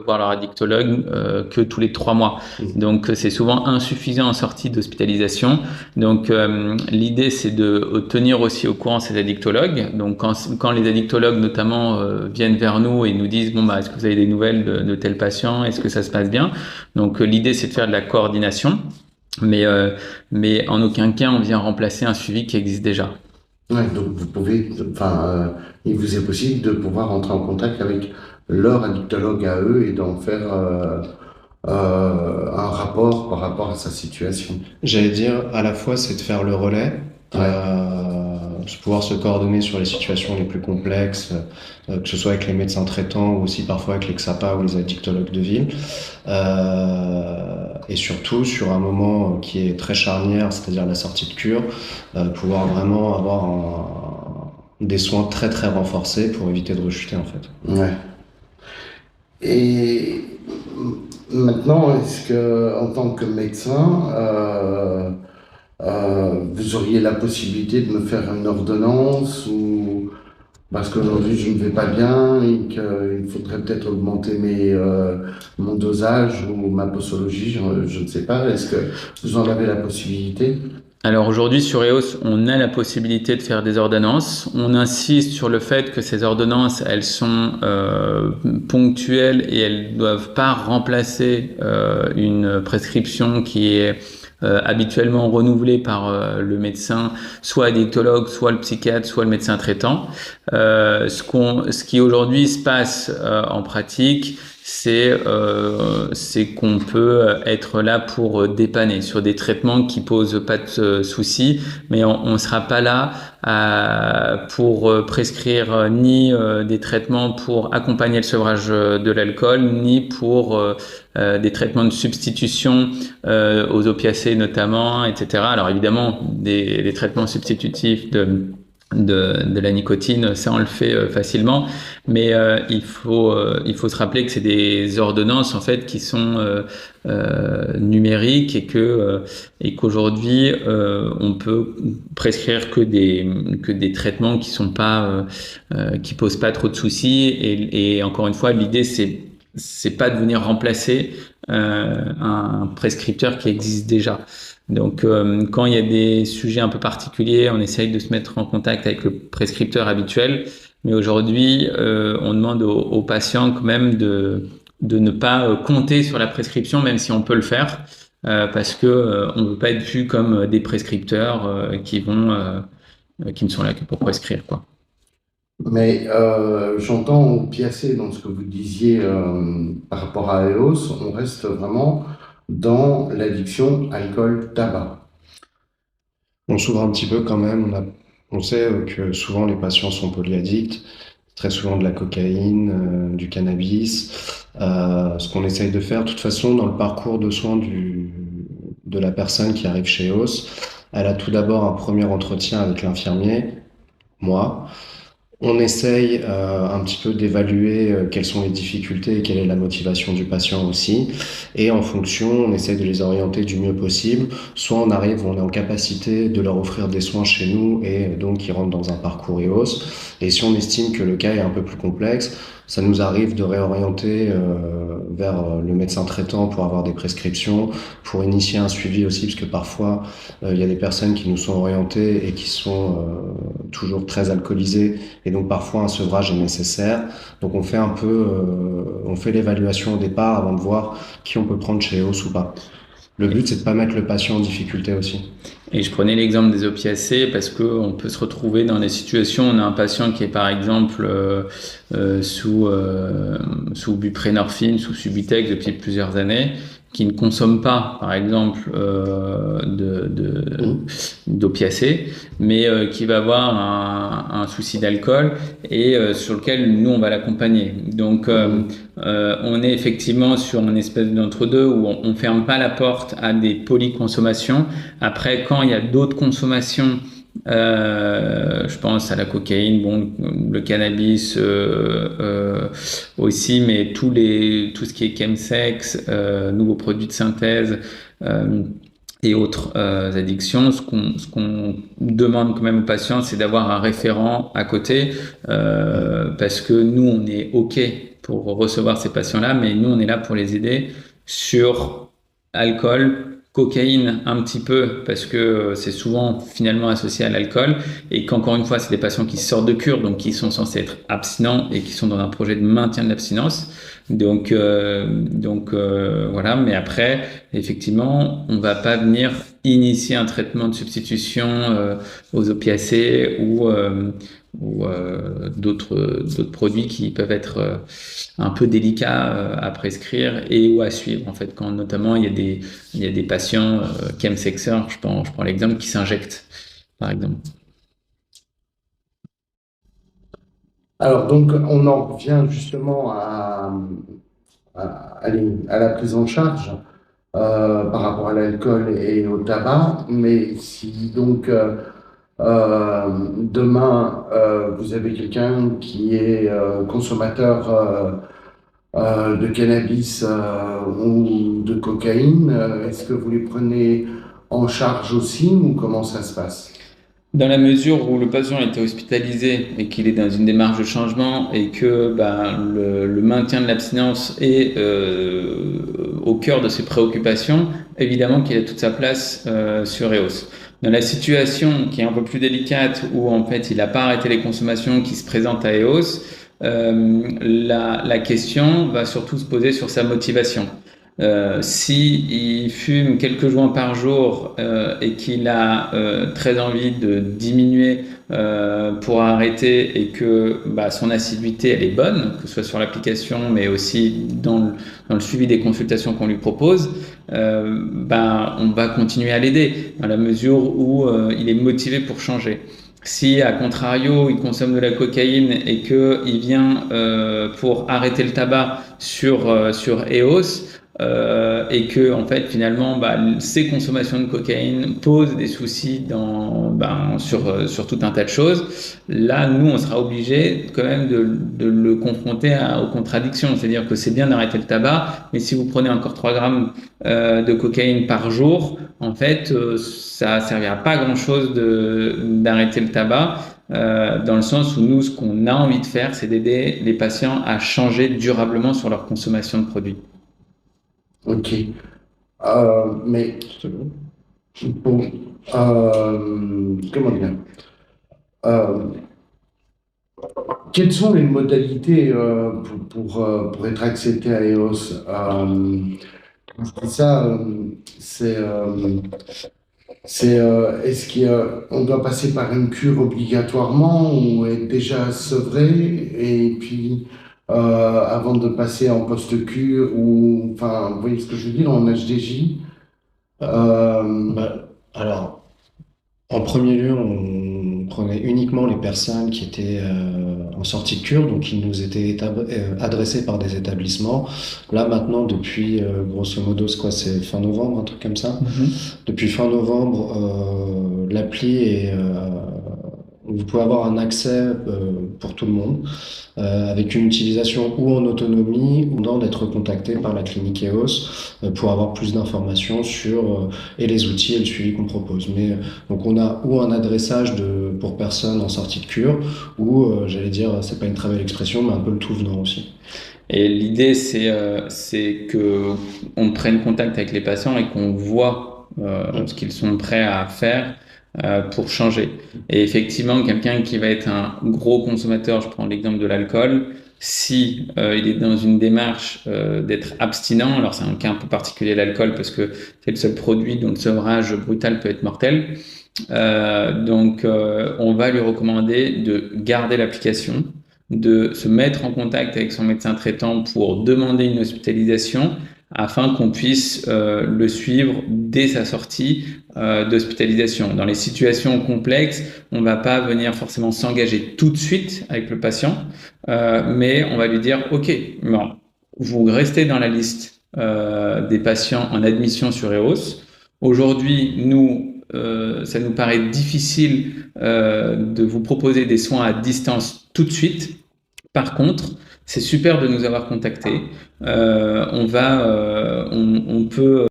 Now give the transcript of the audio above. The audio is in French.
voir leur addictologue que tous les 3 mois. Donc c'est souvent insuffisant en sortie d'hospitalisation. Donc l'idée c'est de tenir aussi au courant ces addictologues. Donc quand les addictologues notamment viennent vers nous et nous disent bon bah est-ce que vous avez des nouvelles de tel patient, est-ce que ça se passe bien? Donc l'idée c'est de faire de la coordination, mais en aucun cas on vient remplacer un suivi qui existe déjà. Ouais, donc vous pouvez, il vous est possible de pouvoir entrer en contact avec leur addictologue à eux et d'en faire un rapport par rapport à sa situation. J'allais dire, à la fois, c'est de faire le relais, Ouais, de pouvoir se coordonner sur les situations les plus complexes, que ce soit avec les médecins traitants ou aussi parfois avec les XAPA ou les addictologues de ville. Et surtout, sur un moment qui est très charnière, c'est-à-dire la sortie de cure, pouvoir vraiment avoir des soins très très renforcés pour éviter de rechuter en fait. ouais. Et maintenant, est-ce que, en tant que médecin, vous auriez la possibilité de me faire une ordonnance ou parce qu'aujourd'hui je ne vais pas bien et qu'il faudrait peut-être augmenter mon dosage ou ma posologie, je ne sais pas. Est-ce que vous en avez la possibilité? Alors aujourd'hui sur EOS, on a la possibilité de faire des ordonnances. On insiste sur le fait que ces ordonnances, elles sont ponctuelles et elles doivent pas remplacer une prescription qui est habituellement renouvelée par le médecin, soit addictologue, soit le psychiatre, soit le médecin traitant. Ce qui aujourd'hui se passe en pratique, c'est qu'on peut être là pour dépanner sur des traitements qui posent pas de soucis, mais on sera pas là pour prescrire ni des traitements pour accompagner le sevrage de l'alcool, ni pour des traitements de substitution aux opiacés notamment, etc. Alors évidemment, des traitements substitutifs de la nicotine, ça on le fait facilement, mais il faut se rappeler que c'est des ordonnances en fait qui sont numériques et qu'aujourd'hui on peut prescrire que des traitements qui sont pas qui posent pas trop de soucis et encore une fois l'idée c'est pas de venir remplacer un prescripteur qui existe déjà. Donc, quand il y a des sujets un peu particuliers, on essaye de se mettre en contact avec le prescripteur habituel. Mais aujourd'hui, on demande aux patients quand même de ne pas compter sur la prescription, même si on peut le faire, parce que on ne veut pas être vu comme des prescripteurs qui ne sont là que pour prescrire, quoi. Mais j'entends opiacé dans ce que vous disiez par rapport à EOS, on reste vraiment dans l'addiction alcool-tabac. On s'ouvre un petit peu quand même. On sait que souvent les patients sont polyaddicts, très souvent de la cocaïne, du cannabis. Ce qu'on essaye de faire, de toute façon, dans le parcours de soins de la personne qui arrive chez EOS, elle a tout d'abord un premier entretien avec l'infirmier, moi. On essaye un petit peu d'évaluer quelles sont les difficultés et quelle est la motivation du patient aussi. Et en fonction, on essaye de les orienter du mieux possible. Soit on est en capacité de leur offrir des soins chez nous et donc ils rentrent dans un parcours EOS. Et si on estime que le cas est un peu plus complexe, ça nous arrive de réorienter vers le médecin traitant pour avoir des prescriptions, pour initier un suivi aussi, parce que parfois il y a des personnes qui nous sont orientées et qui sont toujours très alcoolisées, et donc parfois un sevrage est nécessaire. Donc on fait l'évaluation au départ avant de voir qui on peut prendre chez EOS ou pas. Le but, c'est de pas mettre le patient en difficulté aussi. Et je prenais l'exemple des opiacés parce que on peut se retrouver dans des situations où on a un patient qui est par exemple sous buprenorphine, sous Subutex depuis plusieurs années, qui ne consomme pas par exemple d'opiacés, mais qui va avoir un souci d'alcool et sur lequel nous on va l'accompagner. Donc on est effectivement sur une espèce d'entre-deux où on ferme pas la porte à des polyconsommations. Après, quand il y a d'autres consommations, je pense à la cocaïne, bon, le cannabis aussi, mais tout ce qui est chemsex, nouveaux produits de synthèse et autres addictions, ce qu'on demande quand même aux patients, c'est d'avoir un référent à côté, parce que nous, on est OK pour recevoir ces patients-là, mais nous, on est là pour les aider sur alcool, cocaïne un petit peu, parce que c'est souvent finalement associé à l'alcool, et qu'encore une fois, c'est des patients qui sortent de cure, donc qui sont censés être abstinents et qui sont dans un projet de maintien de l'abstinence. Voilà, mais après, effectivement, on va pas venir initier un traitement de substitution aux opiacés ou d'autres produits qui peuvent être un peu délicats à prescrire et ou à suivre. En fait, quand notamment il y a des patients chemsexeurs, je prends l'exemple, qui s'injectent, par exemple. Alors, donc, on en revient justement à la prise en charge par rapport à l'alcool et au tabac. Mais si donc demain vous avez quelqu'un qui est consommateur de cannabis ou de cocaïne, est-ce que vous les prenez en charge aussi ou comment ça se passe? Dans la mesure où le patient a été hospitalisé et qu'il est dans une démarche de changement et que le maintien de l'abstinence est au cœur de ses préoccupations, évidemment qu'il a toute sa place sur EOS. Dans la situation qui est un peu plus délicate, où en fait il n'a pas arrêté les consommations qui se présentent à EOS, la question va surtout se poser sur sa motivation. Si il fume quelques joints par jour et qu'il a très envie de diminuer pour arrêter et que son assiduité elle est bonne, que ce soit sur l'application mais aussi dans le suivi des consultations qu'on lui propose, on va continuer à l'aider dans la mesure où il est motivé pour changer. Si, à contrario, il consomme de la cocaïne et qu'il vient pour arrêter le tabac sur EOS, et que en fait finalement ces consommations de cocaïne posent des soucis sur tout un tas de choses, là nous on sera obligé quand même de le confronter aux contradictions, c'est-à-dire que c'est bien d'arrêter le tabac, mais si vous prenez encore 3 grammes de cocaïne par jour, en fait ça servira pas à grand chose d'arrêter le tabac, dans le sens où nous ce qu'on a envie de faire, c'est d'aider les patients à changer durablement sur leur consommation de produits. Ok. Mais bon, comment dire? Euh, Quelles sont les modalités pour être accepté à EOS? C'est ça, est-ce qu'on doit passer par une cure obligatoirement ou être déjà sevré et puis avant de passer en post-cure ou enfin, vous voyez ce que je veux dire en HDJ? Euh, Alors, en premier lieu, on prenait uniquement les personnes qui étaient en sortie de cure, donc qui nous étaient adressées par des établissements. Là, maintenant, depuis grosso modo, c'est fin novembre, un truc comme ça. Depuis fin novembre, l'appli est... vous pouvez avoir un accès pour tout le monde, avec une utilisation ou en autonomie ou non d'être contacté par la clinique EOS pour avoir plus d'informations sur et les outils et le suivi qu'on propose. Mais donc on a ou un adressage pour personnes en sortie de cure ou j'allais dire c'est pas une très belle expression mais un peu le tout venant aussi. Et l'idée, c'est que on prenne contact avec les patients et qu'on voit ce qu'ils sont prêts à faire pour changer. Et effectivement, quelqu'un qui va être un gros consommateur, je prends l'exemple de l'alcool, si il est dans une démarche d'être abstinent, alors c'est un cas un peu particulier l'alcool parce que c'est le seul produit dont le sevrage brutal peut être mortel. On va lui recommander de garder l'application, de se mettre en contact avec son médecin traitant pour demander une hospitalisation afin qu'on puisse le suivre dès sa sortie d'hospitalisation. Dans les situations complexes, on ne va pas venir forcément s'engager tout de suite avec le patient, mais on va lui dire « Ok, bon, vous restez dans la liste des patients en admission sur EOS. Aujourd'hui, ça nous paraît difficile de vous proposer des soins à distance tout de suite. Par contre, c'est super de nous avoir contactés. On peut